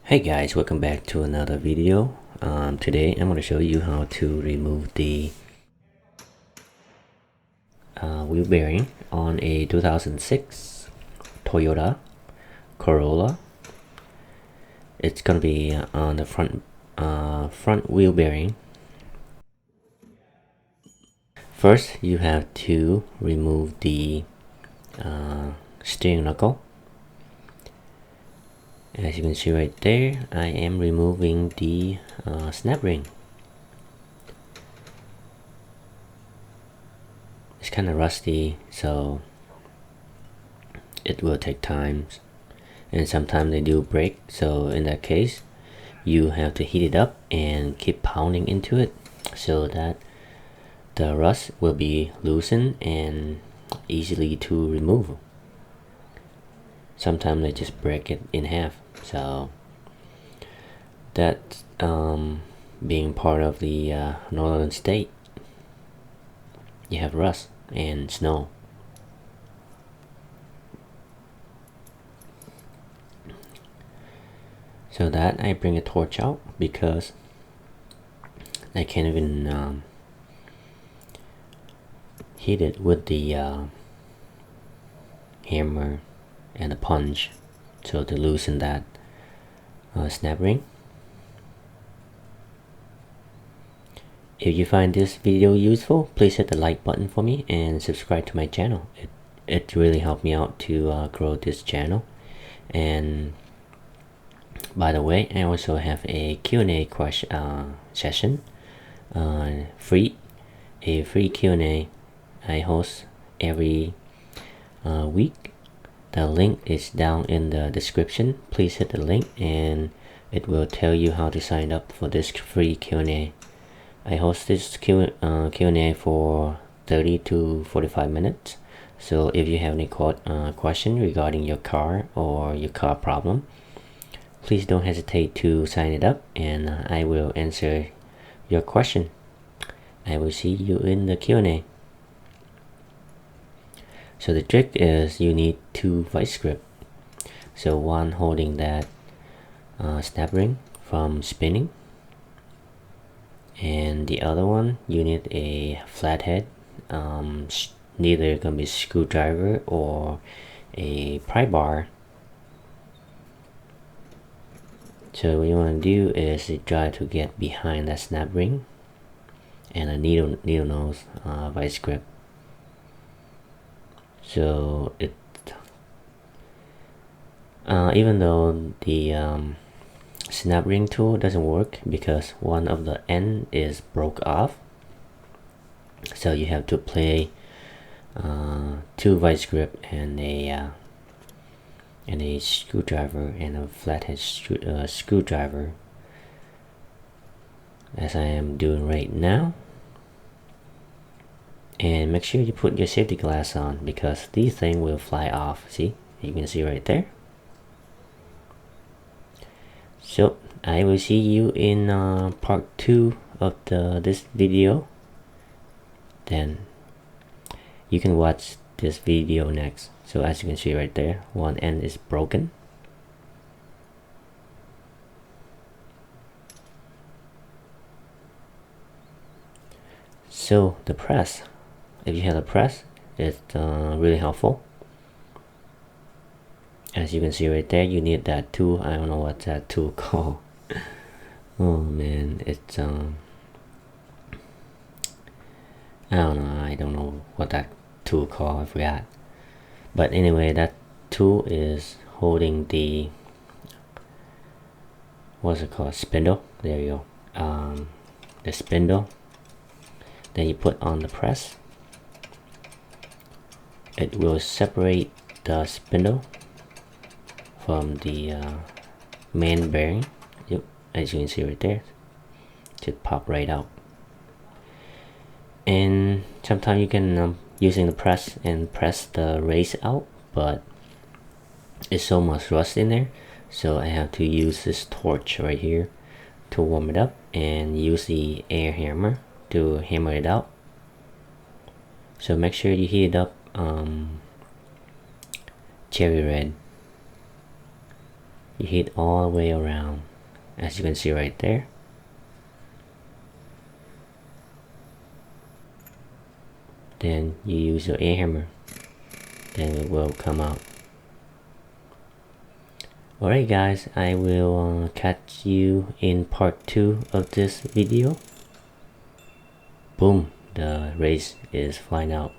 Hey guys, welcome back to another video. Today I'm going to show you how to remove the wheel bearing on a 2006 Toyota Corolla. It's going to be on the front wheel bearing. First, you have to remove the steering knuckle. As you can see right there, I am removing the snap ring. It's kind of rusty, so it will take time, and sometimes they do break. So in that case, you have to heat it up and keep pounding into it so that the rust will be loosened and easily to remove. Sometimes they just break it in half. So that being part of the northern state, you have rust and snow. So that I bring a torch out because I can't even hit it with the hammer and a punch, so to loosen that snap ring. If you find this video useful, please hit the like button for me and subscribe to my channel. It really helped me out to grow this channel. And by the way, I also have a Q&A question session, free Q&A I host every week. The link is down in the description. Please hit the link and it will tell you how to sign up for this free Q&A. I host this Q&A for 30 to 45 minutes. So if you have any question regarding your car or your car problem, please don't hesitate to sign it up and I will answer your question. I will see you in the Q&A. So the trick is you need two vice grip. So one holding that snap ring from spinning, and the other one you need a flathead, neither gonna be screwdriver or a pry bar. So what you want to do is you try to get behind that snap ring and a needle nose vice grip. So it even though the snap ring tool doesn't work because one of the end is broke off, so you have to play two vice grip and a screwdriver and a flathead screwdriver, as I am doing right now. And make sure you put your safety glass on because these things will fly off. See, you can see right there. So I will see you in part 2 of this video. Then you can watch this video next. So as you can see right there, one end is broken. So the press, if you have a press, it's really helpful. As you can see right there, you need that tool. I don't know what that tool called. Oh man, it's I don't know what that tool called. I forgot. But anyway, that tool is holding the, what's it called, spindle. There you go. The spindle. Then you put on the press. It will separate the spindle from the main bearing. Yep, as you can see right there, just pop right out. And sometimes you can using the press and press the race out, but it's so much rust in there, so I have to use this torch right here to warm it up and use the air hammer to hammer it out. So make sure you heat it up cherry red. You hit all the way around, as you can see right there. Then you use your air hammer, then it will come out. Alright guys, I will catch you in part 2 of this video. Boom, the race is flying out.